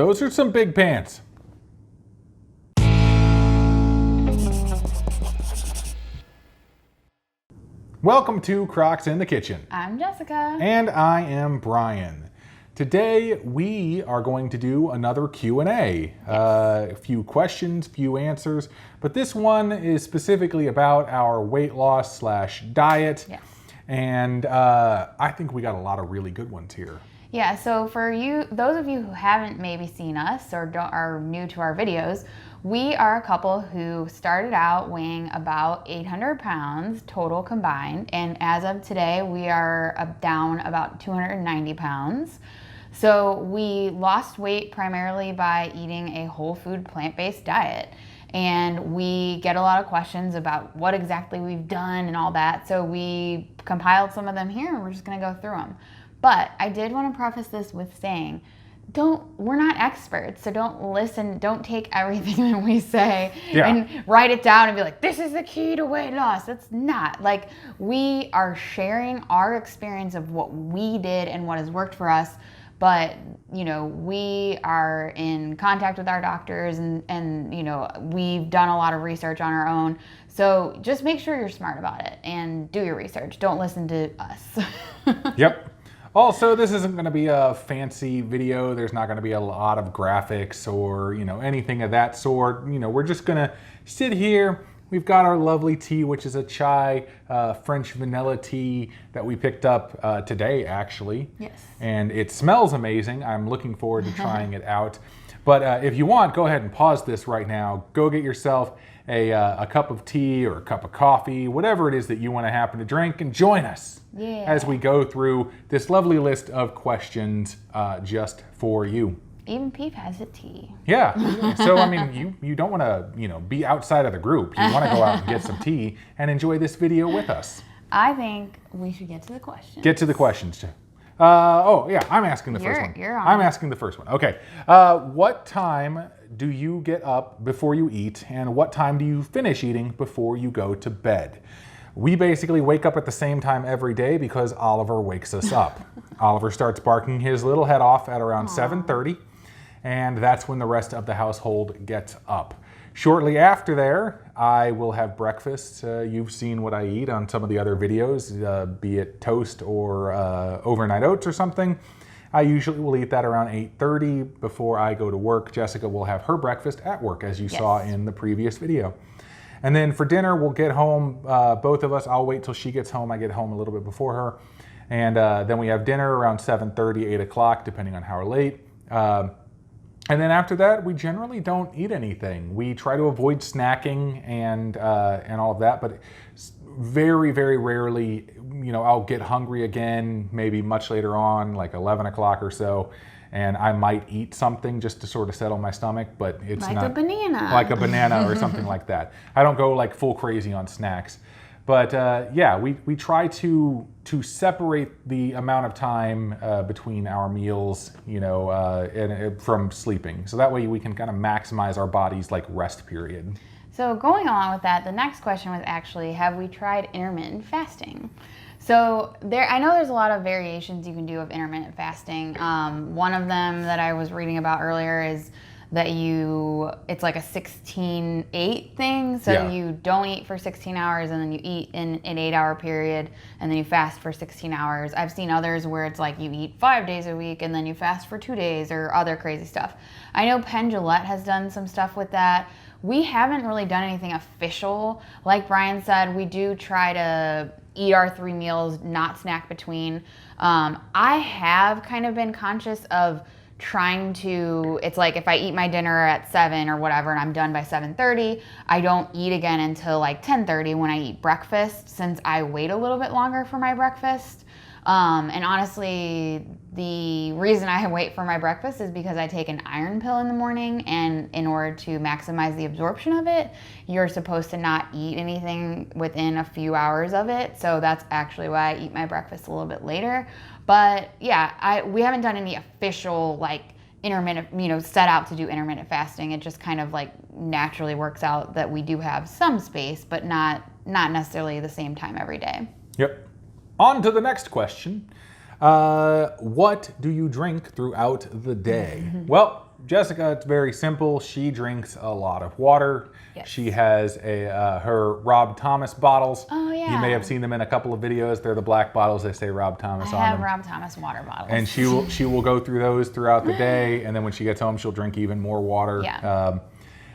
Those are some big pants. Welcome to Crocs in the Kitchen. I'm Jessica. And I am Bryan. Today we are going to do another Q&A. Yes. A few questions, few answers, but this one is specifically about our weight loss / diet. Yes. And I think we got a lot of really good ones here. Yeah, so for you, those of you who haven't maybe seen us or are new to our videos, we are a couple who started out weighing about 800 pounds total combined. And as of today, we are down about 290 pounds. So we lost weight primarily by eating a whole food plant-based diet. And we get a lot of questions about what exactly we've done and all that. So we compiled some of them here and we're just gonna go through them. But I did want to preface this with saying, we're not experts, so don't take everything that we say and write it down and be like, this is the key to weight loss. It's not. Like, we are sharing our experience of what we did and what has worked for us. But, you know, we are in contact with our doctors and, you know, we've done a lot of research on our own. So just make sure you're smart about it and do your research. Don't listen to us. Yep. Also, this isn't going to be a fancy video. There's not going to be a lot of graphics or, you know, anything of that sort. You know, we're just going to sit here. We've got our lovely tea, which is a chai French vanilla tea that we picked up today, actually. Yes. And it smells amazing. I'm looking forward to trying it out. But if you want, go ahead and pause this right now. Go get yourself a cup of tea or a cup of coffee, whatever it is that you want to happen to drink, and join us as we go through this lovely list of questions just for you. Even Peep has a tea. Yeah. So, I mean, you don't want to, you know, be outside of the group. You want to go out and get some tea and enjoy this video with us. I think we should get to the questions. Get to the questions. Oh, yeah, I'm asking the first one. You're on. I'm asking the first one. Okay. What time do you get up before you eat, and what time do you finish eating before you go to bed? We basically wake up at the same time every day because Oliver wakes us up. Oliver starts barking his little head off at around 7:30, and that's when the rest of the household gets up. Shortly after there, I will have breakfast. You've seen what I eat on some of the other videos, be it toast or overnight oats or something. I usually will eat that around 8:30 before I go to work. Jessica will have her breakfast at work, as you saw in the previous video. And then for dinner, we'll get home, both of us. I'll wait till she gets home. I get home a little bit before her. And then we have dinner around 7:30, 8 o'clock, depending on how late. And then after that, we generally don't eat anything. We try to avoid snacking and all of that, but very, very rarely, you know, I'll get hungry again, maybe much later on, like 11 o'clock or so, and I might eat something just to sort of settle my stomach, but it's like not... Like a banana. Like a banana or something like that. I don't go like full crazy on snacks. But yeah, we try to separate the amount of time between our meals, you know, from sleeping. So that way we can kind of maximize our body's like rest period. So going along with that, the next question was actually, have we tried intermittent fasting? So I know there's a lot of variations you can do of intermittent fasting. One of them that I was reading about earlier is that it's like a 16-8 thing. So you don't eat for 16 hours and then you eat in an 8-hour period and then you fast for 16 hours. I've seen others where it's like you eat 5 days a week and then you fast for 2 days or other crazy stuff. I know Penn Jillette has done some stuff with that. We haven't really done anything official. Like Bryan said, we do try to eat our 3 meals, not snack between. I have kind of been conscious of trying to, it's like if I eat my dinner at 7 or whatever and I'm done by 7:30, I don't eat again until like 10:30 when I eat breakfast, since I wait a little bit longer for my breakfast. And honestly, the reason I wait for my breakfast is because I take an iron pill in the morning, and in order to maximize the absorption of it, you're supposed to not eat anything within a few hours of it. So that's actually why I eat my breakfast a little bit later. But yeah, we haven't done any official like intermittent, you know, set out to do intermittent fasting. It just kind of like naturally works out that we do have some space, but not necessarily the same time every day. Yep. On to the next question. What do you drink throughout the day? Well, Jessica, it's very simple. She drinks a lot of water. Yes. She has her Rob Thomas bottles. Oh, yeah. You may have seen them in a couple of videos. They're the black bottles. They say Rob Thomas on them. I have Rob Thomas water bottles. And she will go through those throughout the day, and then when she gets home, she'll drink even more water. Yeah.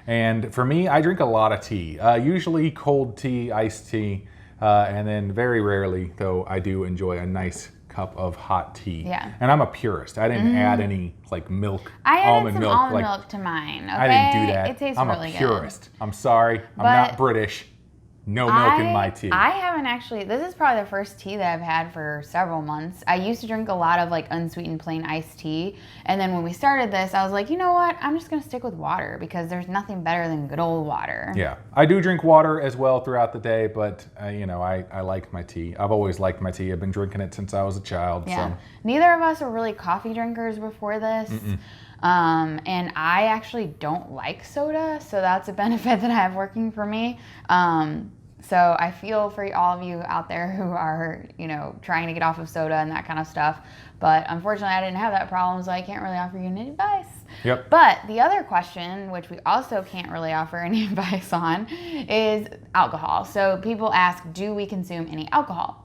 And for me, I drink a lot of tea. Usually cold tea, iced tea, and then very rarely, though, I do enjoy a nice cup of hot tea. Yeah. And I'm a purist. I didn't add any like milk, I added almond some milk. almond like, milk to mine. Okay? I didn't do that. It tastes I'm really a purist. good. I'm sorry. I'm not British. No milk in my tea. I haven't actually, this is probably the first tea that I've had for several months. I used to drink a lot of like unsweetened plain iced tea. And then when we started this, I was like, you know what? I'm just going to stick with water because there's nothing better than good old water. Yeah. I do drink water as well throughout the day, but I like my tea. I've always liked my tea. I've been drinking it since I was a child. Yeah. So. Neither of us are really coffee drinkers before this. And I actually don't like soda, so that's a benefit that I have working for me. So I feel for all of you out there who are, trying to get off of soda and that kind of stuff. But unfortunately, I didn't have that problem, so I can't really offer you any advice. Yep. But the other question, which we also can't really offer any advice on, is alcohol. So people ask, do we consume any alcohol?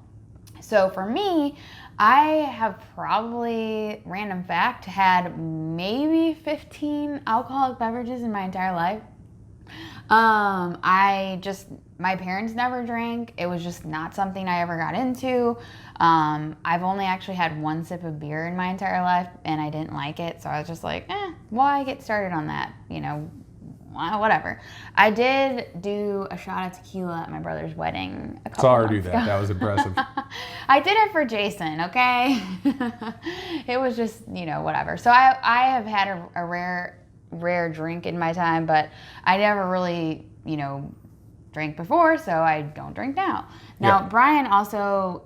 So for me, I have probably, random fact, had maybe 15 alcoholic beverages in my entire life. My parents never drank. It was just not something I ever got into. I've only actually had one sip of beer in my entire life, and I didn't like it. So I was just like, why get started on that? Whatever. I did do a shot of tequila at my brother's wedding a couple Saw her months do that. ago. That was impressive. I did it for Jason, okay? It was just, whatever. So I have had a rare drink in my time, but I never really, drank before, so I don't drink now. Now, Bryan also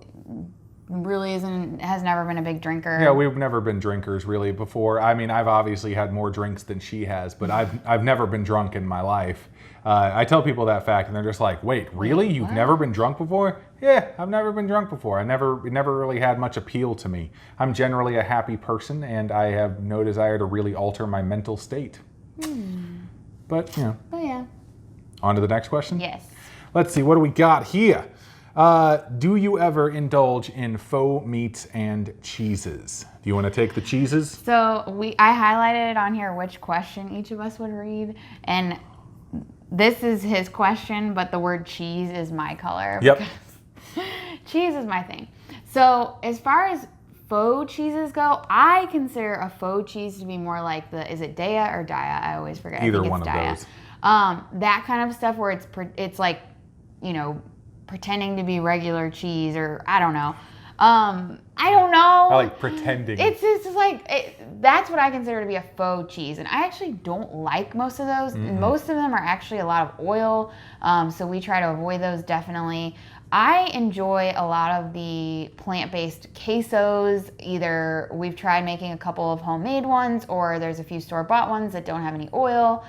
really has never been a big drinker. Yeah, we've never been drinkers really before. I mean, I've obviously had more drinks than she has, but I've never been drunk in my life. I tell people that fact, and they're just like, "Wait, really? You've never been drunk before?" Yeah, I've never been drunk before. It never really had much appeal to me. I'm generally a happy person, and I have no desire to really alter my mental state. But yeah. On to the next question. Yes. Let's see, what do we got here? Do you ever indulge in faux meats and cheeses? Do you want to take the cheeses? So I highlighted it on here which question each of us would read, and this is his question, but the word cheese is my color. Yep. Cheese is my thing. So as far as faux cheeses go, I consider a faux cheese to be more like is it Daya or Daya? I always forget. Either I think one it's of Daya. those. That kind of stuff where it's like, pretending to be regular cheese, or I don't know. I don't know. I like pretending. It's like, that's what I consider to be a faux cheese. And I actually don't like most of those. Mm-hmm. Most of them are actually a lot of oil. So we try to avoid those definitely. I enjoy a lot of the plant-based quesos. Either we've tried making a couple of homemade ones, or there's a few store-bought ones that don't have any oil.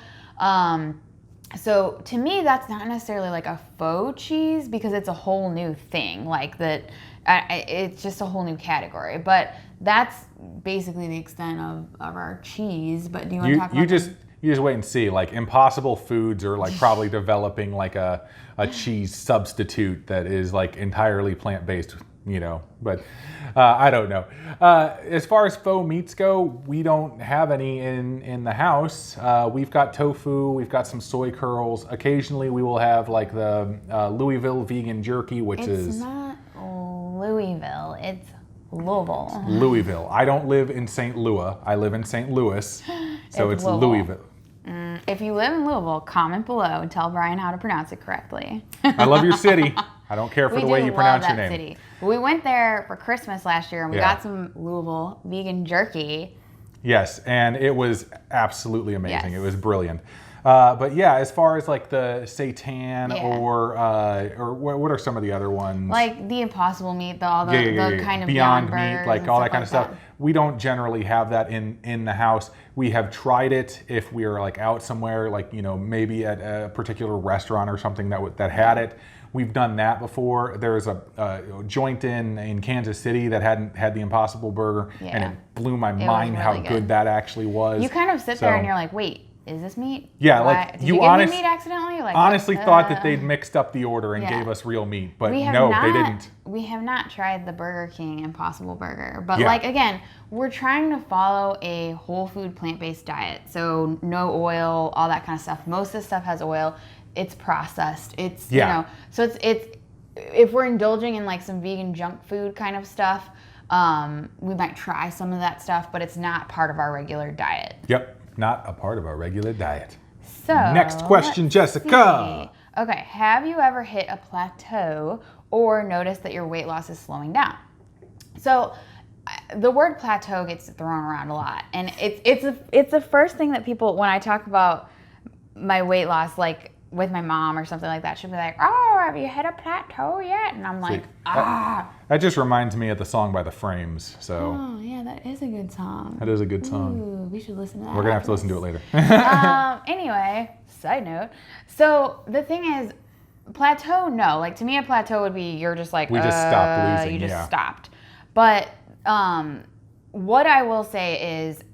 So to me, that's not necessarily like a faux cheese because it's a whole new thing. Like that, it's just a whole new category. But that's basically the extent of our cheese. But do you want to talk about You just wait and see. Like Impossible Foods are like probably developing like a cheese substitute that is like entirely plant-based, but I don't know. As far as faux meats go, we don't have any in the house. We've got tofu, we've got some soy curls. Occasionally we will have like the Louisville vegan jerky, It's not Louisville, it's Louisville. Louisville. I don't live in St. Louis. I live in St. Louis, so it's Louisville. If you live in Louisville, comment below and tell Bryan how to pronounce it correctly. I love your city. I don't care for the way you pronounce your name. City. We went there for Christmas last year and we got some Louisville vegan jerky. Yes, and it was absolutely amazing. Yes. It was brilliant. But yeah, as far as like the seitan or what are some of the other ones? Like the Impossible meat, all the kind of Beyond burgers Meat, like all that kind of stuff. We don't generally have that in the house. We have tried it if we are like out somewhere, like, you know, maybe at a particular restaurant or something that had it. We've done that before. There's a joint in Kansas City that hadn't had the Impossible Burger, and it blew my mind how really good that actually was. You kind of sit there and you're like, wait, is this meat? Yeah, Why? like Did you give me meat accidentally? Like, honestly thought that they'd mixed up the order and gave us real meat, but no, they didn't. We have not tried the Burger King Impossible Burger, but like, again, we're trying to follow a whole food plant-based diet, so no oil, all that kind of stuff. Most of the stuff has oil. It's processed. It's you know, so it's if we're indulging in like some vegan junk food kind of stuff, we might try some of that stuff, but it's not part of our regular diet. Yep. Not a part of our regular diet. So, next question, Jessica. See. Okay, have you ever hit a plateau or noticed that your weight loss is slowing down? So, the word plateau gets thrown around a lot, and it's the first thing that people, when I talk about my weight loss, like with my mom or something like that, she'll be like, "Oh, have you hit a plateau yet?" And I'm like, That just reminds me of the song by The Frames. So. Oh yeah, that is a good song. That is a good song. Ooh, we should listen to that. We're gonna have to listen to it later. Anyway, side note. So the thing is, plateau, no. Like to me, a plateau would be you're just like we just stopped losing. You just stopped. But what I will say is,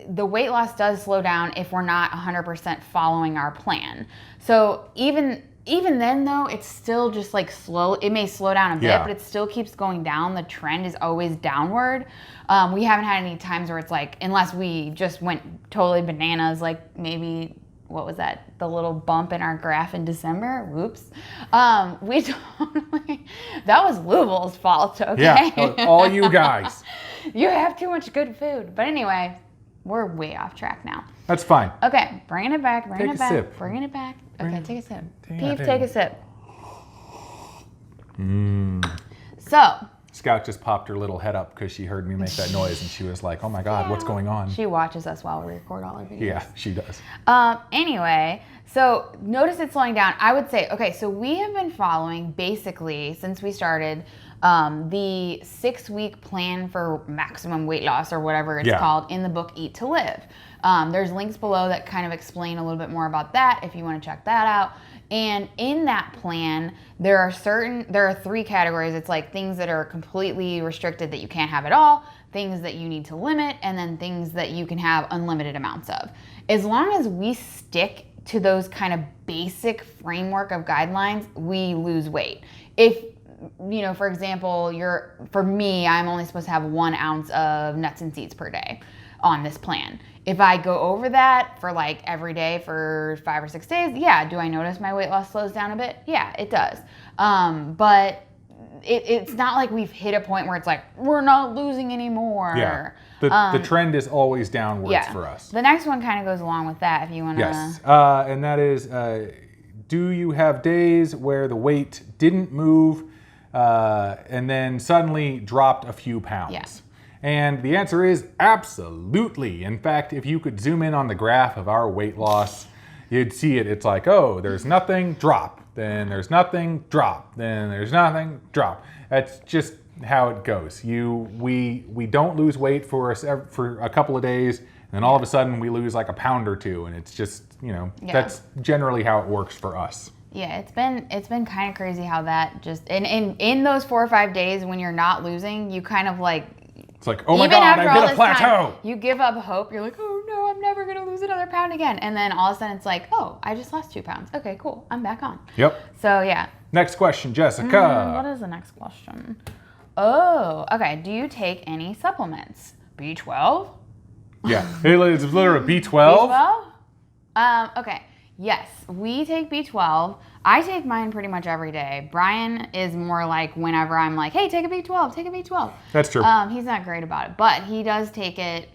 the weight loss does slow down if we're not 100% following our plan. So even then though, it's still just like slow. It may slow down a bit, but it still keeps going down. The trend is always downward. We haven't had any times where it's like, unless we just went totally bananas, like maybe, what was that? The little bump in our graph in December. Whoops. We totally, that was Louisville's fault, okay? Yeah, that was all you guys. You have too much good food. But anyway, we're way off track now. That's fine. Okay, bringing it back, bringing it back, sip. bringing it back. Okay, take a sip. Yeah, Peeps, take a sip. So. Scout just popped her little head up because she heard me make that noise, and she was like, "Oh my God, what's going on?" She watches us while we record all our videos. Yeah, she does. Anyway, so notice it slowing down. I would say, okay, so we have been following basically since we started the 6-week plan for maximum weight loss, or whatever it's called, in the book Eat to Live. There's links below that kind of explain a little bit more about that if you want to check that out. And in that plan, there are 3 categories. It's like things that are completely restricted that you can't have at all, things that you need to limit, and then things that you can have unlimited amounts of. As long as we stick to those kind of basic framework of guidelines, we lose weight. If, you know, for example, for me, I'm only supposed to have 1 ounce of nuts and seeds per day on this plan. If I go over that for like every day for 5 or 6 days, yeah, do I notice my weight loss slows down a bit? Yeah, it does. But it's not like we've hit a point where it's like, we're not losing anymore. Yeah, the trend is always downwards for us. The next one kind of goes along with that if you want to. Yes, and that is, do you have days where the weight didn't move and then suddenly dropped a few pounds? Yeah. And the answer is absolutely. In fact, if you could zoom in on the graph of our weight loss, you'd see it. It's like, oh, there's nothing, drop. Then there's nothing, drop. Then there's nothing, drop. That's just how it goes. We don't lose weight for a couple of days, and then all of a sudden we lose like a pound or 2, and it's just, you know, that's generally how it works for us. Yeah, it's been kind of crazy how that just in those 4 or 5 days when you're not losing, you kind of like. It's like, oh my God, I hit a plateau. Time, you give up hope. You're like, oh no, I'm never going to lose another pound again. And then all of a sudden it's like, oh, I just lost 2 pounds. Okay, cool. I'm back on. Yep. So yeah. Next question, Jessica. What is the next question? Oh, okay. Do you take any supplements? B12? Yeah. It's literally B12. B12? Okay. Yes, we take B12. I take mine pretty much every day. Bryan is more like whenever I'm like, hey, take a B12, take a B12. That's true. He's not great about it, but he does take it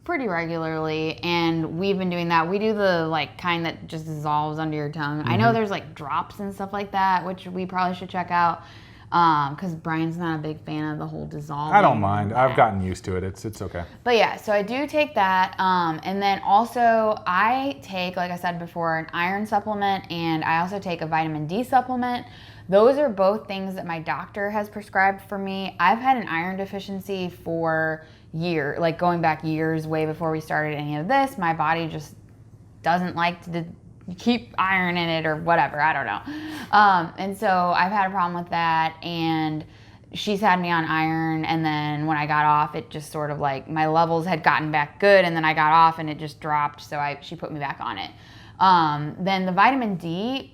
pretty regularly, and we've been doing that. We do the like kind that just dissolves under your tongue. I know there's like drops and stuff like that, which we probably should check out. Because Bryan's not a big fan of the whole dissolving. I don't mind. I've gotten used to it. It's okay. But yeah, so I do take that. And then also I take, like I said before, an iron supplement, and I also take a vitamin D supplement. Those are both things that my doctor has prescribed for me. I've had an iron deficiency for like going back years way before we started any of this, my body just doesn't like to keep iron in it or whatever. I don't know. And so I've had a problem with that, and she's had me on iron, and then when I got off, it just sort of like my levels had gotten back good, and then I got off and it just dropped, so she put me back on it. Then the vitamin D,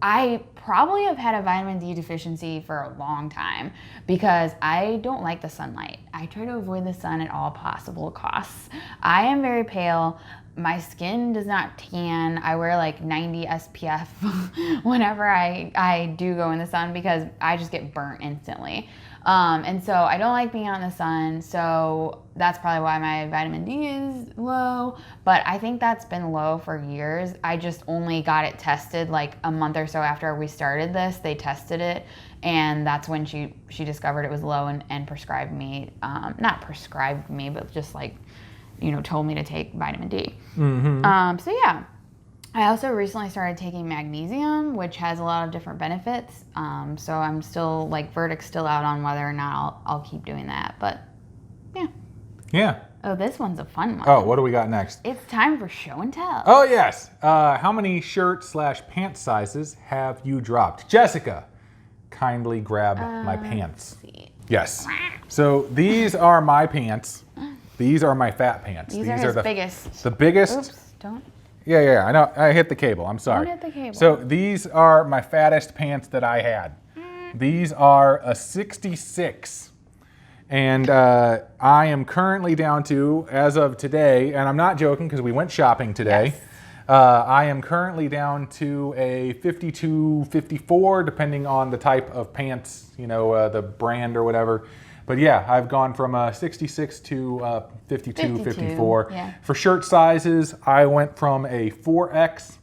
I probably have had a vitamin D deficiency for a long time because I don't like the sunlight. I try to avoid the sun at all possible costs. I am very pale. My skin does not tan. I wear like 90 SPF whenever I do go in the sun because I just get burnt instantly. And so I don't like being out in the sun. So that's probably why my vitamin D is low. But I think that's been low for years. I just only got it tested like a month or so after we started this. They tested it. And that's when she discovered it was low and prescribed me, not prescribed me, but just like, told me to take vitamin D. Mm-hmm. So yeah, I also recently started taking magnesium, which has a lot of different benefits. So I'm still verdict's still out on whether or not I'll keep doing that. But yeah. Yeah. Oh, this one's a fun one. Oh, what do we got next? It's time for show and tell. Oh yes. How many shirt/pant sizes have you dropped? Jessica, kindly grab my pants. Let's see. Yes. So these are my pants. These are my fat pants. These are the biggest. The biggest. Oops, don't. Yeah, I know. I hit the cable. I'm sorry. Don't hit the cable. So these are my fattest pants that I had. These are a 66. And I am currently down to, as of today, and I'm not joking because we went shopping today, Yes. I am currently down to a 52, 54, depending on the type of pants, the brand or whatever. But yeah, I've gone from a 66 to 52, 54. Yeah. For shirt sizes, I went from a 4X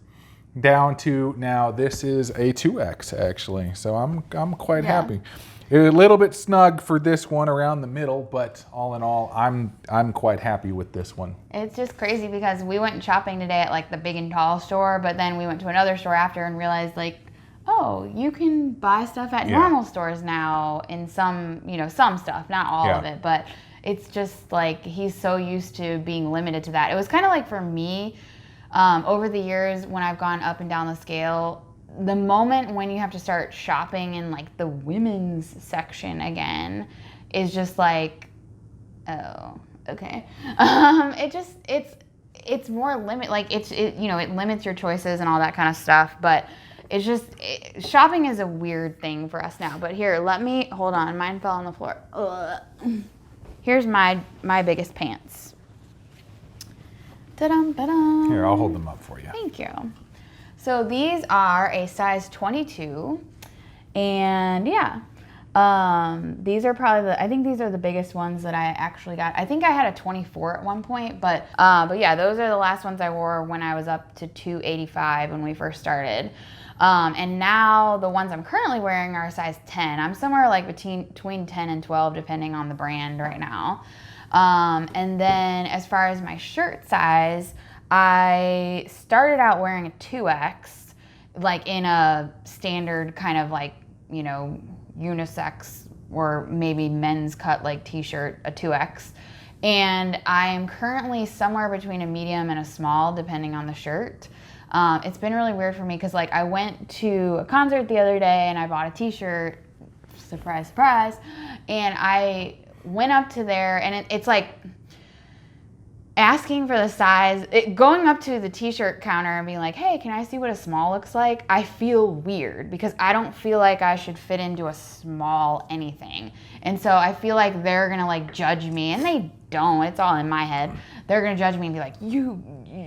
down to, now this is a 2X actually. So I'm quite happy. A little bit snug for this one around the middle, but all in all, I'm quite happy with this one. It's just crazy because we went shopping today at like the Big and Tall store, but then we went to another store after and realized oh, you can buy stuff at normal stores now in some stuff, not all of it, but it's just like he's so used to being limited to that. It was kind of like for me, over the years when I've gone up and down the scale, the moment when you have to start shopping in like the women's section again is just like, oh, okay. It's more limit, like it limits your choices and all that kind of stuff, but it's just, shopping is a weird thing for us now. But here, hold on, mine fell on the floor. Ugh. Here's my biggest pants. Ta-dum, ta-dum. Here, I'll hold them up for you. Thank you. So these are a size 22, and yeah, these are probably I think these are the biggest ones that I actually got. I think I had a 24 at one point, but yeah, those are the last ones I wore when I was up to 285 when we first started. And now the ones I'm currently wearing are a size 10. I'm somewhere like between 10 and 12 depending on the brand right now. And then as far as my shirt size, I started out wearing a 2X, like in a standard kind of like, unisex or maybe men's cut like t-shirt, a 2X. And I am currently somewhere between a medium and a small depending on the shirt. It's been really weird for me because I went to a concert the other day and I bought a t-shirt, surprise, surprise, and I went up to there and it's like asking for the size, going up to the t-shirt counter and being like, hey, can I see what a small looks like? I feel weird because I don't feel like I should fit into a small anything. And so I feel like they're going to judge me, and they don't. It's all in my head. They're going to judge me and be like,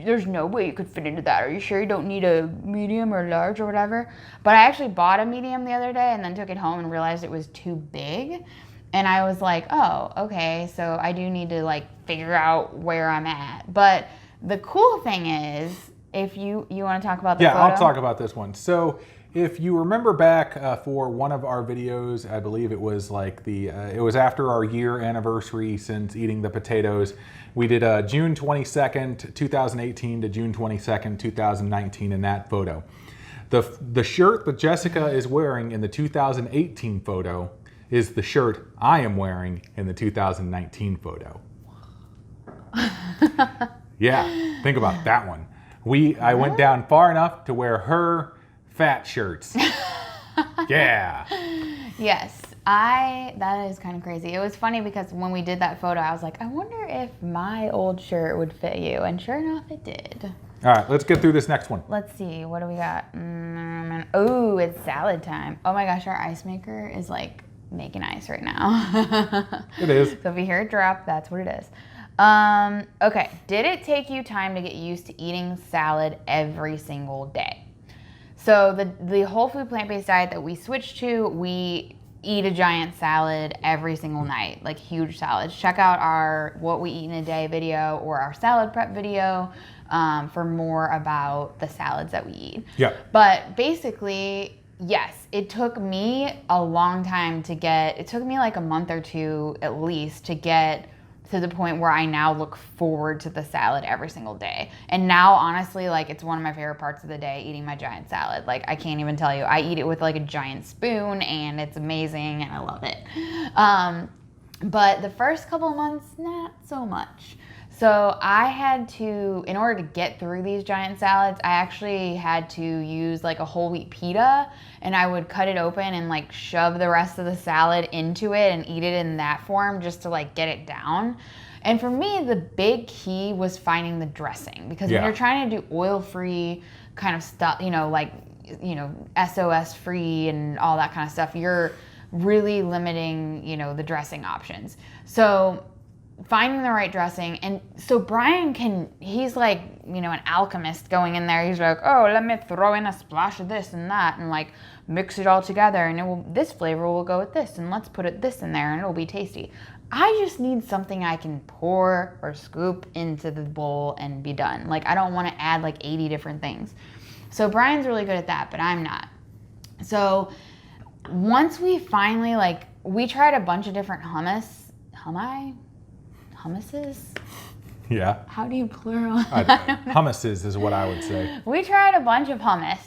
there's no way you could fit into that. Are you sure you don't need a medium or large or whatever? But I actually bought a medium the other day and then took it home and realized it was too big. And I was like, oh, okay, so I do need to figure out where I'm at. But the cool thing is, if you want to talk about the photo? Yeah, I'll talk about this one. So if you remember back for one of our videos, I believe it was it was after our year anniversary since eating the potatoes. We did June 22nd, 2018 to June 22nd, 2019 in that photo. The shirt that Jessica is wearing in the 2018 photo is the shirt I am wearing in the 2019 photo. Yeah, think about that one. I went down far enough to wear her fat shirts. Yeah. Yes, that is kind of crazy. It was funny because when we did that photo, I was like, I wonder if my old shirt would fit you. And sure enough, it did. All right, let's get through this next one. Let's see, what do we got? Oh, it's salad time. Oh my gosh, our ice maker is like making ice right now. It is. So if you hear it drop, that's what it is. Okay, did it take you time to get used to eating salad every single day? So the whole food plant-based diet that we switched to, we eat a giant salad every single night, like huge salads. Check out our what we eat in a day video or our salad prep video for more about the salads that we eat. Yeah. But basically, yes, it took me a long time it took me like a month or two at least to get to the point where I now look forward to the salad every single day. And now, honestly, like it's one of my favorite parts of the day, eating my giant salad. Like I can't even tell you. I eat it with like a giant spoon and it's amazing and I love it. But the first couple of months, not so much. So I had to, in order to get through these giant salads, I actually had to use like a whole wheat pita, and I would cut it open and like shove the rest of the salad into it and eat it in that form just to like get it down. And for me, the big key was finding the dressing, because when you're trying to do oil-free kind of stuff, SOS free and all that kind of stuff, you're really limiting, the dressing options. So finding the right dressing. And so Bryan he's like, an alchemist going in there. He's like, oh, let me throw in a splash of this and that and like mix it all together, and this flavor will go with this, and let's put this in there and it'll be tasty. I just need something I can pour or scoop into the bowl and be done. Like I don't want to add like 80 different things. So Bryan's really good at that, but I'm not. So once we finally we tried a bunch of different hummuses. Yeah. How do you plural? Hummuses is what I would say. We tried a bunch of hummus,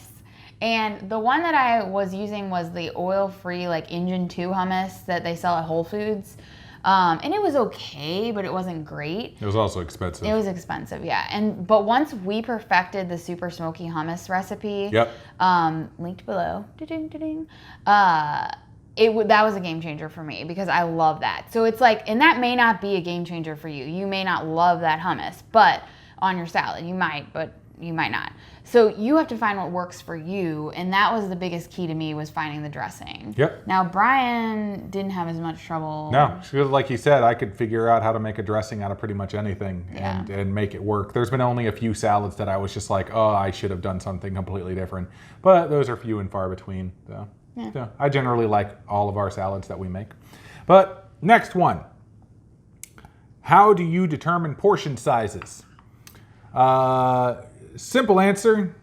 and the one that I was using was the oil-free Engine 2 hummus that they sell at Whole Foods. And it was okay, but it wasn't great. It was also expensive. It was expensive, yeah. But once we perfected the super smoky hummus recipe, linked below, that was a game changer for me, because I love that. So it's and that may not be a game changer for you. You may not love that hummus, but on your salad, you might, but you might not. So you have to find what works for you, and that was the biggest key to me, was finding the dressing. Yep. Now, Bryan didn't have as much trouble. No, like he said, I could figure out how to make a dressing out of pretty much anything and make it work. There's been only a few salads that I was just like, oh, I should have done something completely different. But those are few and far between, though. Yeah. So I generally like all of our salads that we make. But next one. How do you determine portion sizes? Simple answer,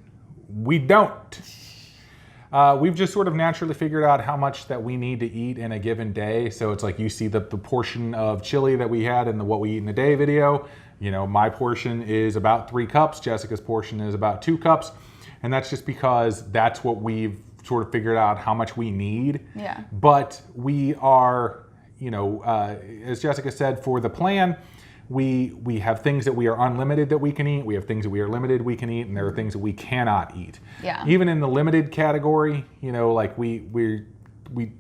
we don't. We've just sort of naturally figured out how much that we need to eat in a given day. So it's you see the portion of chili that we had in the What We Eat in a Day video. My portion is about 3 cups. Jessica's portion is about 2 cups. And that's just because that's what we've sort of figured out how much we need. Yeah. But we are, as Jessica said, for the plan, we have things that we are unlimited that we can eat. We have things that we are limited we can eat, and there are things that we cannot eat. Yeah. Even in the limited category, we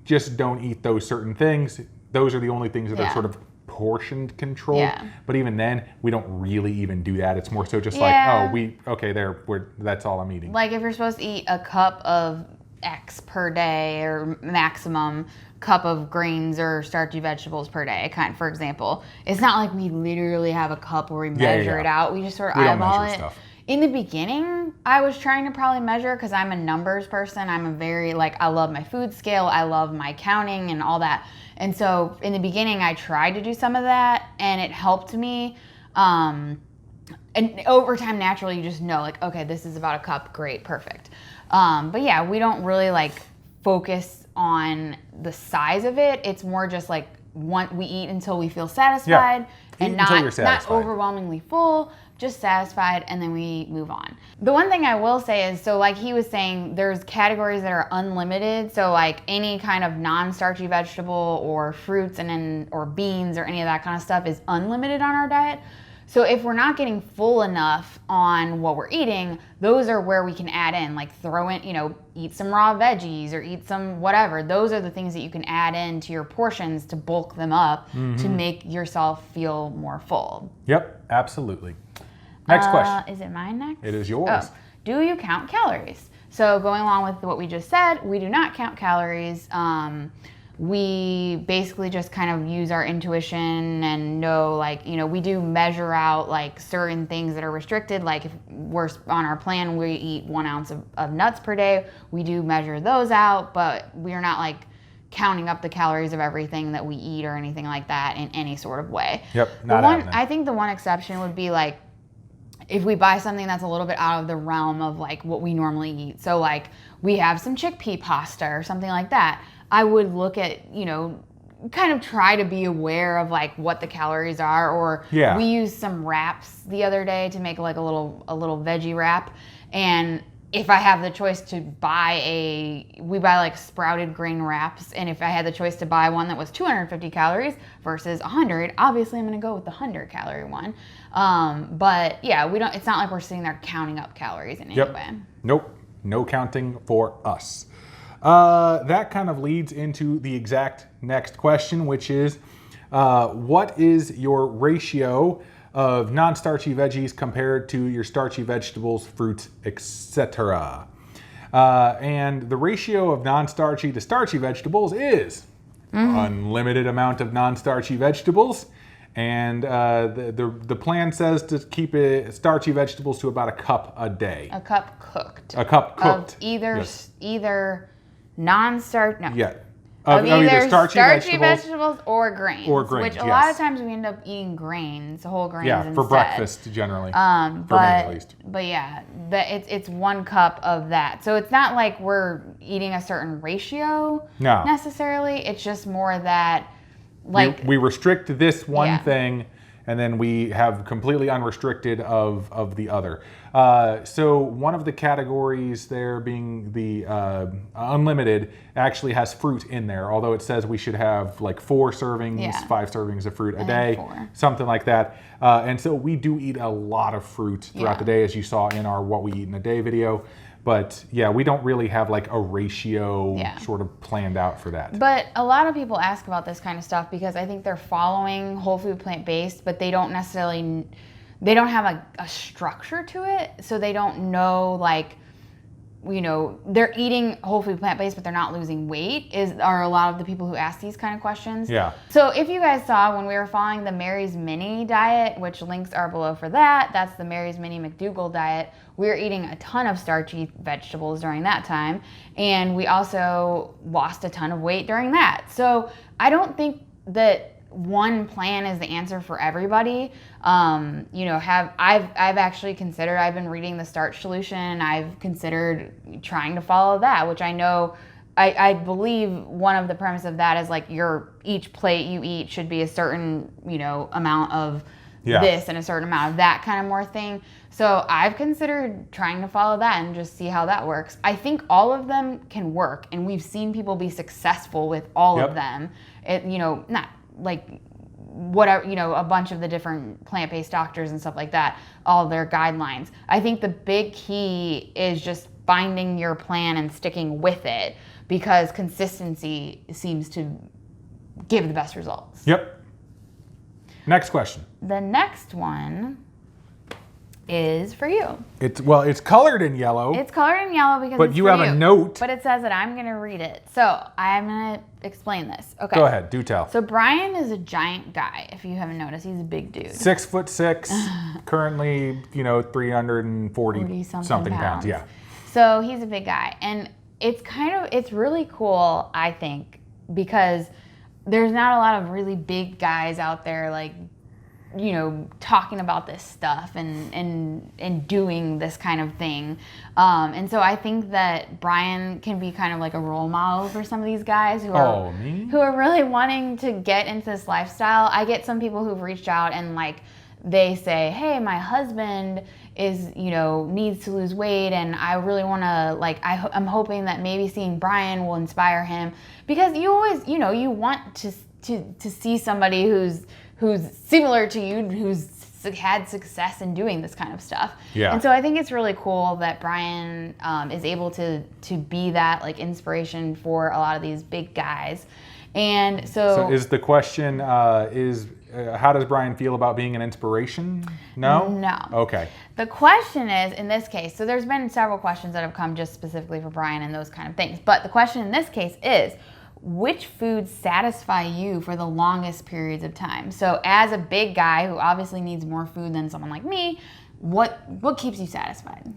just don't eat those certain things. Those are the only things that are sort of portioned controlled. Yeah. But even then, we don't really even do that. It's more so just that's all I'm eating. If you're supposed to eat a cup of X per day, or maximum cup of grains or starchy vegetables per day, for example. It's not like we literally have a cup where we measure it out. We just sort of eyeball it. Stuff. In the beginning, I was trying to probably measure, because I'm a numbers person. I'm a very, I love my food scale. I love my counting and all that. And so in the beginning, I tried to do some of that, and it helped me. And over time, naturally, you just know, okay, this is about a cup. Great, perfect. But yeah, we don't really focus on the size of it. It's more just we eat until we feel satisfied, and not overwhelmingly full, just satisfied, and then we move on. The one thing I will say is, so he was saying, there's categories that are unlimited. So any kind of non-starchy vegetable or fruits or beans or any of that kind of stuff is unlimited on our diet. So if we're not getting full enough on what we're eating, those are where we can add in, like throw in, eat some raw veggies or eat some whatever. Those are the things that you can add into your portions to bulk them up to make yourself feel more full. Yep, absolutely. Next question. Is it mine next? It is yours. Oh, do you count calories? So going along with what we just said, we do not count calories. We basically just kind of use our intuition and know, like, we do measure out like certain things that are restricted. Like if we're on our plan, we eat 1 ounce of nuts per day. We do measure those out, but we're not like counting up the calories of everything that we eat or anything like that in any sort of way. Yep, not happening. I think the one exception would be like, if we buy something that's a little bit out of the realm of like what we normally eat. So like we have some chickpea pasta or something like that. I would look at, kind of try to be aware of like what the calories are. Or we used some wraps the other day to make like a little veggie wrap. And if I have the choice to we buy like sprouted grain wraps. And if I had the choice to buy one that was 250 calories versus 100, obviously I'm going to go with the 100 calorie one. But yeah, it's not like we're sitting there counting up calories in any way. Nope. No counting for us. That kind of leads into the exact next question, which is, what is your ratio of non-starchy veggies compared to your starchy vegetables, fruits, etc.? And the ratio of non-starchy to starchy vegetables is unlimited amount of non-starchy vegetables. And the plan says to keep starchy vegetables to about a cup a day. A cup cooked. A cup cooked. Of either non-starch. No. Yeah. Of either starchy vegetables or grains. Which a lot of times we end up eating grains, whole grains instead. Yeah, for breakfast generally. For me at least. But yeah, it's 1 cup of that. So it's not like we're eating a certain ratio necessarily. It's just more that like we restrict this one thing, and then we have completely unrestricted of the other. So one of the categories there being the unlimited actually has fruit in there, although it says we should have like 4 servings, 5 servings of fruit a day, 4. Something like that. And so we do eat a lot of fruit throughout the day, as you saw in our What We Eat in a Day video. But yeah, we don't really have like a ratio sort of planned out for that. But a lot of people ask about this kind of stuff because I think they're following whole food plant-based, but they don't have a structure to it. So they don't know like, they're eating whole food plant-based, but they're not losing weight are a lot of the people who ask these kind of questions. Yeah. So if you guys saw when we were following the Mary's Mini diet, which links are below for that's the Mary's Mini McDougall diet, we were eating a ton of starchy vegetables during that time. And we also lost a ton of weight during that. So I don't think that one plan is the answer for everybody. I've actually considered, I've been reading the Starch Solution. I've considered trying to follow that, which I know, I believe one of the premise of that is like each plate you eat should be a certain, amount of this and a certain amount of that kind of more thing. So I've considered trying to follow that and just see how that works. I think all of them can work, and we've seen people be successful with all of them. Not like whatever, a bunch of the different plant-based doctors and stuff like that, all their guidelines. I think the big key is just finding your plan and sticking with it, because consistency seems to give the best results. Yep. Next question. The next one is for you. It's colored in yellow. It's colored in yellow because but it's you for have a note. But it says that I'm going to read it. So I'm going to explain this. Okay. Go ahead. Do tell. So Bryan is a giant guy. If you haven't noticed, he's a big dude. 6'6", currently, 340 something pounds. Yeah. So he's a big guy, and it's really cool, I think, because there's not a lot of really big guys out there like, talking about this stuff and doing this kind of thing. And so I think that Bryan can be kind of like a role model for some of these guys who are really wanting to get into this lifestyle. I get some people who've reached out and like, they say, hey, my husband is, needs to lose weight, and I really want to, like, I'm hoping that maybe seeing Bryan will inspire him, because you always, you want to see somebody who's similar to you, who's had success in doing this kind of stuff. Yeah. And so I think it's really cool that Bryan is able to be that like inspiration for a lot of these big guys. And So is the question, how does Bryan feel about being an inspiration? No? No. Okay. The question is, in this case, so there's been several questions that have come just specifically for Bryan and those kind of things. But the question in this case is, which foods satisfy you for the longest periods of time? So as a big guy who obviously needs more food than someone like me, what keeps you satisfied?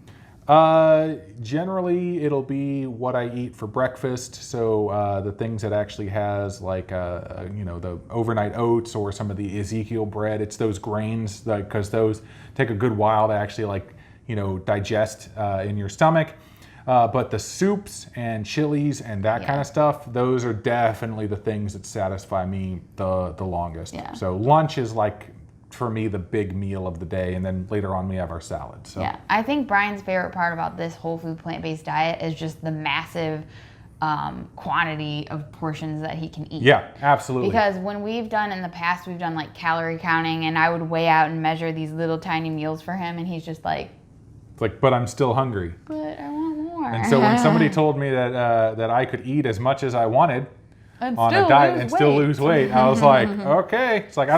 Generally, it'll be what I eat for breakfast. So the things that actually has like, the overnight oats or some of the Ezekiel bread. It's those grains because those take a good while to actually digest in your stomach. But the soups and chilies and that kind of stuff, those are definitely the things that satisfy me the longest. Yeah. So lunch is like, for me, the big meal of the day, and then later on we have our salad. So. Yeah, I think Bryan's favorite part about this whole food plant-based diet is just the massive quantity of portions that he can eat. Yeah, absolutely. Because when we've done in the past, we've done like calorie counting, and I would weigh out and measure these little tiny meals for him, and he's just like, but I'm still hungry. But I want more. And so when somebody told me that I could eat as much as I wanted on a diet and still lose weight, I was like, okay. It's like, I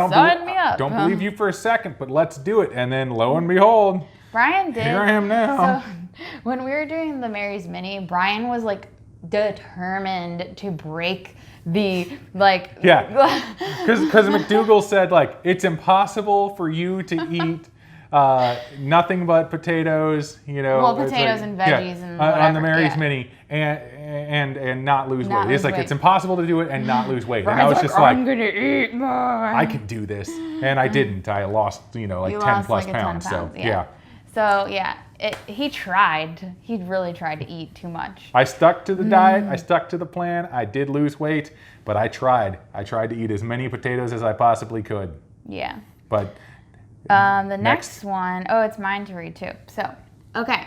don't believe you for a second, but let's do it. And then lo and behold, Bryan did. Here I am now. So when we were doing the Mary's Mini, Bryan was like determined to break the Yeah, because McDougall said it's impossible for you to eat nothing but potatoes, Well, potatoes and veggies and whatever, on the Mary's Mini and not lose weight. It's like it's impossible to do it and not lose weight. Brian's and I was just like, I'm gonna eat more. I can do this, and I didn't. I lost 10 plus pounds. So yeah. So yeah, he tried. He really tried to eat too much. I stuck to the diet. I stuck to the plan. I did lose weight, but I tried. I tried to eat as many potatoes as I possibly could. Yeah. But the next one, it's mine to read too. So, okay.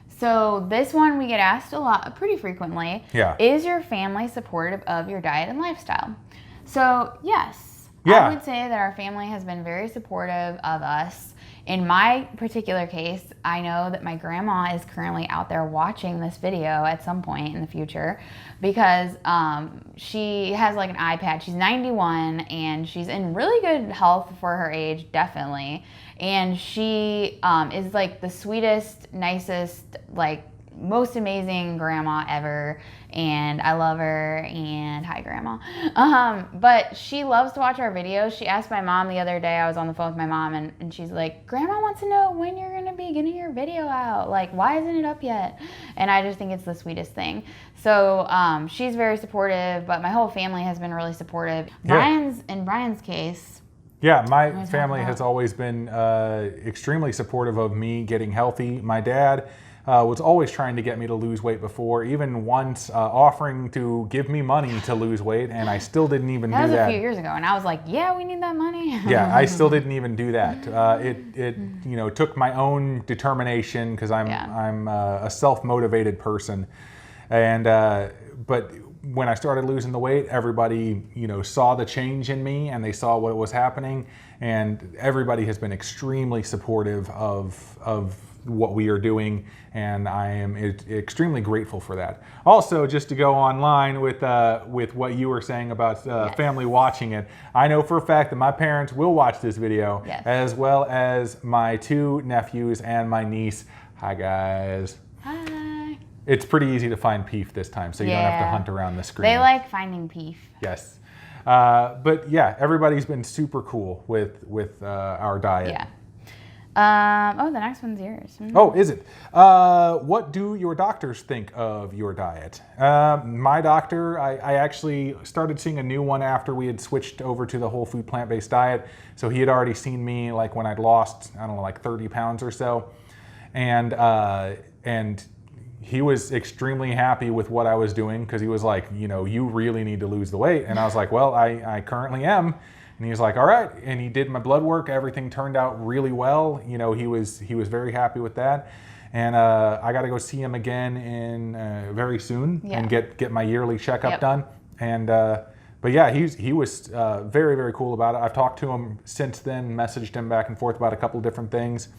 So this one we get asked a lot, pretty frequently. Yeah. Is your family supportive of your diet and lifestyle? So yes. Yeah. I would say that our family has been very supportive of us. In my particular case, I know that my grandma is currently out there watching this video at some point in the future because she has like an iPad. She's 91 and she's in really good health for her age, definitely. And she is like the sweetest, nicest, most amazing grandma ever, and I love her, and hi grandma. But she loves to watch our videos. She asked my mom the other day, I was on the phone with my mom, and she's like, Grandma wants to know when you're gonna be getting your video out. Why isn't it up yet? And I just think it's the sweetest thing. So she's very supportive, but my whole family has been really supportive. Yeah. In Bryan's case, yeah, my family has always been extremely supportive of me getting healthy. My dad was always trying to get me to lose weight before, even once offering to give me money to lose weight, and I still didn't even do that. That was a few years ago, and I was like, yeah, we need that money. Yeah, I still didn't even do that. It took my own determination because I'm a self-motivated person, and but when I started losing the weight, everybody saw the change in me, and they saw what was happening, and everybody has been extremely supportive of what we are doing, and I am extremely grateful for that. Also, just to go online with what you were saying about family watching it, I know for a fact that my parents will watch this video, as well as my 2 nephews and my niece. Hi guys. Hi. It's pretty easy to find Peef this time, so you don't have to hunt around the screen. They like finding Peef. Yes. But yeah, everybody's been super cool with our diet. Yeah. The next one's yours. Oh, is it? What do your doctors think of your diet? My doctor, I actually started seeing a new one after we had switched over to the whole food plant-based diet. So he had already seen me when I'd lost, 30 pounds or so. And he was extremely happy with what I was doing because he was like, you really need to lose the weight. And I was like, well, I currently am. And he was like, all right. And he did my blood work. Everything turned out really well. He was very happy with that. And I got to go see him again in very soon and get my yearly checkup done. And but But yeah, he was very, very cool about it. I've talked to him since then, messaged him back and forth about a couple of different things.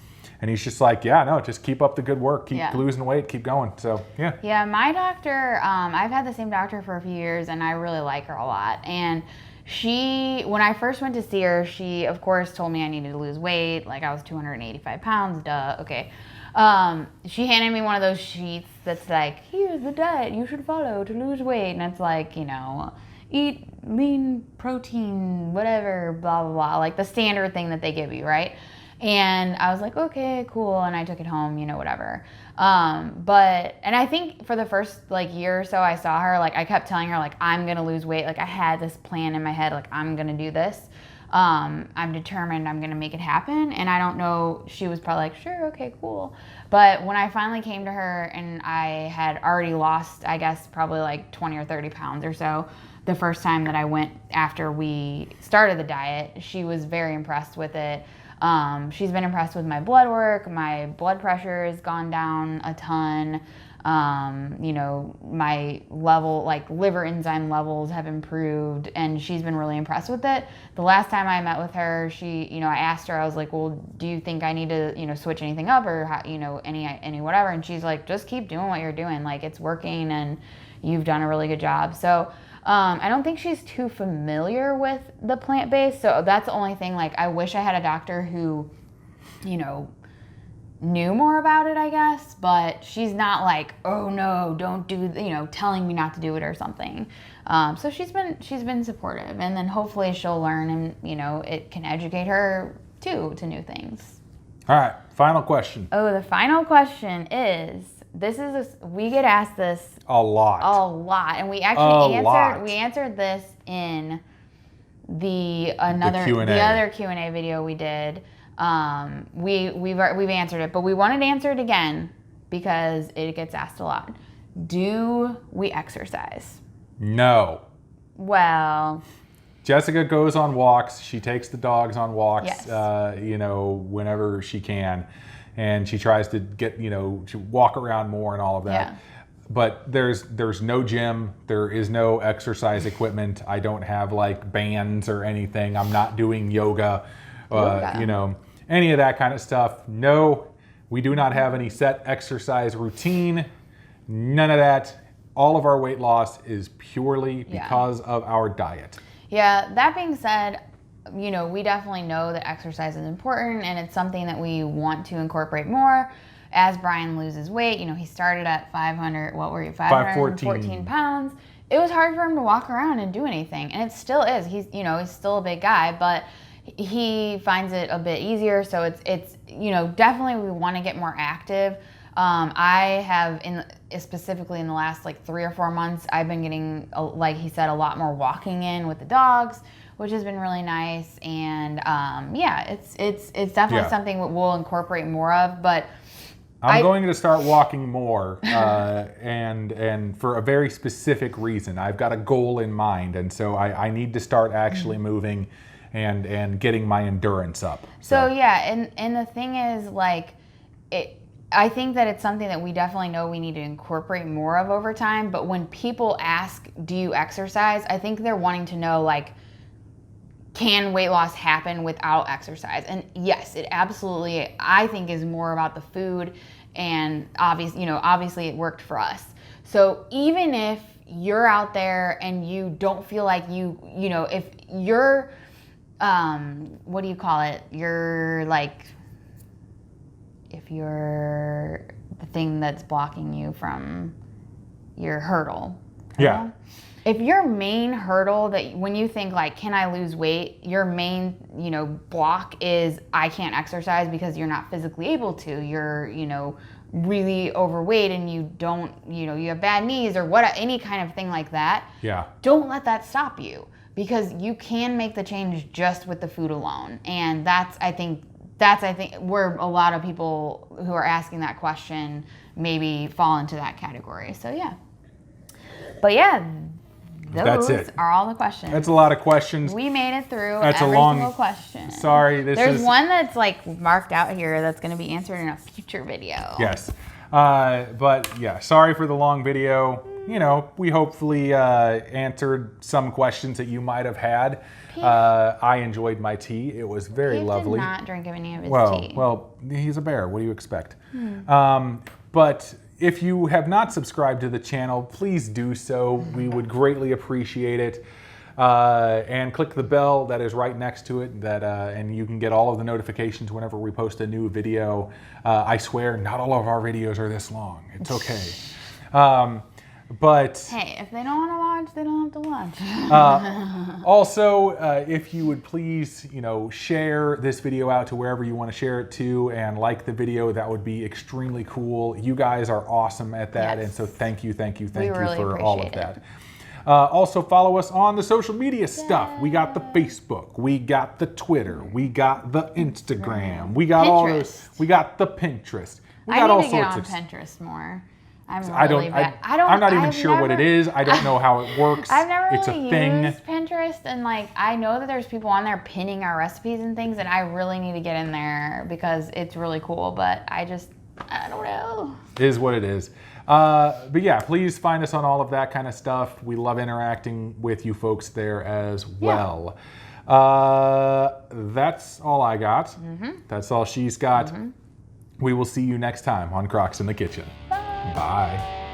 And he's just like, yeah, no, just keep up the good work. Keep losing weight, keep going. So, yeah. Yeah, my doctor, I've had the same doctor for a few years, and I really like her a lot. And when I first went to see her, she, of course, told me I needed to lose weight. Like, I was 285 pounds, duh, okay. She handed me one of those sheets that's like, here's the diet you should follow to lose weight. And it's like, you know, eat lean protein, whatever, blah, blah, blah. Like the standard thing that they give you, right? And I was like, okay, cool. And I took it home, you know, whatever. And I think for the first like year or so I saw her, like I kept telling her like, I'm going to lose weight. Like I had this plan in my head, like I'm going to do this. I'm determined I'm going to make it happen. And I don't know, she was probably like, sure, okay, cool. But when I finally came to her and I had already lost, I guess, probably like 20 or 30 pounds or so, the first time that I went after we started the diet, she was very impressed with it. She's been impressed with my blood work. My blood pressure has gone down a ton. You know, my level, like liver enzyme levels have improved, and she's been really impressed with it. The last time I met with her, I asked her, I was like, well, do you think I need to, you know, switch anything up or, any whatever? And she's like, just keep doing what you're doing. Like it's working and you've done a really good job. So, I don't think she's too familiar with the plant-based. So that's the only thing, like I wish I had a doctor who, you know, knew more about it, I guess, but she's not like, oh no, don't do, you know, telling me not to do it or something. So she's been supportive, and then hopefully she'll learn, and you know, it can educate her too to new things. All right, final question. Oh, the final question is, we get asked this a lot, and we actually answered this in the other Q&A video we did. We've answered it, but we wanted to answer it again because it gets asked a lot. Do we exercise? No. Well, Jessica goes on walks. She takes the dogs on walks, yes. You know, whenever she can. And she tries to get, you know, to walk around more and all of that. Yeah. But there's no gym. There is no exercise equipment. I don't have like bands or anything. I'm not doing yoga. You know, any of that kind of stuff. No, we do not have any set exercise routine. None of that. All of our weight loss is purely because of our diet. Yeah, that being said, you know, we definitely know that exercise is important, and it's something that we want to incorporate more. As Bryan loses weight, you know, he started at 514 pounds. It was hard for him to walk around and do anything, and it still is. He's still a big guy, but he finds it a bit easier. So it's you know, definitely we want to get more active. I have specifically in the last like 3 or 4 months, I've been getting, like he said, a lot more walking in with the dogs, which has been really nice. And it's definitely something we'll incorporate more of. But I'm going to start walking more, and for a very specific reason. I've got a goal in mind, and so I need to start actually moving and getting my endurance up. So yeah, and the thing is, like, I think that it's something that we definitely know we need to incorporate more of over time. But when people ask, do you exercise? I think they're wanting to know, like, can weight loss happen without exercise? And yes, it absolutely, I think, is more about the food, and obviously it worked for us. So even if you're out there and you don't feel like if you're, what do you call it? You're like, if you're the thing that's blocking you from your hurdle. Yeah. If your main hurdle, that when you think like, can I lose weight, your main, block is I can't exercise because you're not physically able to. You're, really overweight and you don't, you have bad knees or any kind of thing like that. Yeah. Don't let that stop you, because you can make the change just with the food alone. And that's I think where a lot of people who are asking that question maybe fall into that category. So yeah. But yeah, those are all the questions. That's a lot of questions. We made it through single question. Sorry, there's one that's like marked out here that's going to be answered in a future video. Yes. But yeah, sorry for the long video. you know, we hopefully answered some questions that you might have had. I enjoyed my tea. It was very lovely. Did not drink any of his tea. Well, he's a bear. What do you expect? But if you have not subscribed to the channel, please do so. We would greatly appreciate it. And click the bell that is right next to it, and you can get all of the notifications whenever we post a new video. I swear, not all of our videos are this long. It's okay. But hey, if they don't want to watch, they don't have to watch. Also, if you would please, you know, share this video out to wherever you want to share it to, and like the video, that would be extremely cool. You guys are awesome at that, and so thank you for all of that. Also follow us on the social media stuff. We got the Facebook, we got the Twitter, we got the Instagram, we got all those, we got the Pinterest. We got all sorts of Pinterest more. I'm not even sure what it is. I don't know how it works. I've never it's really a thing. used Pinterest, and like I know that there's people on there pinning our recipes and things, and I really need to get in there because it's really cool. But I don't know. It is what it is. But yeah, please find us on all of that kind of stuff. We love interacting with you folks there as well. That's all I got. That's all she's got. We will see you next time on Crocs in the Kitchen. Bye.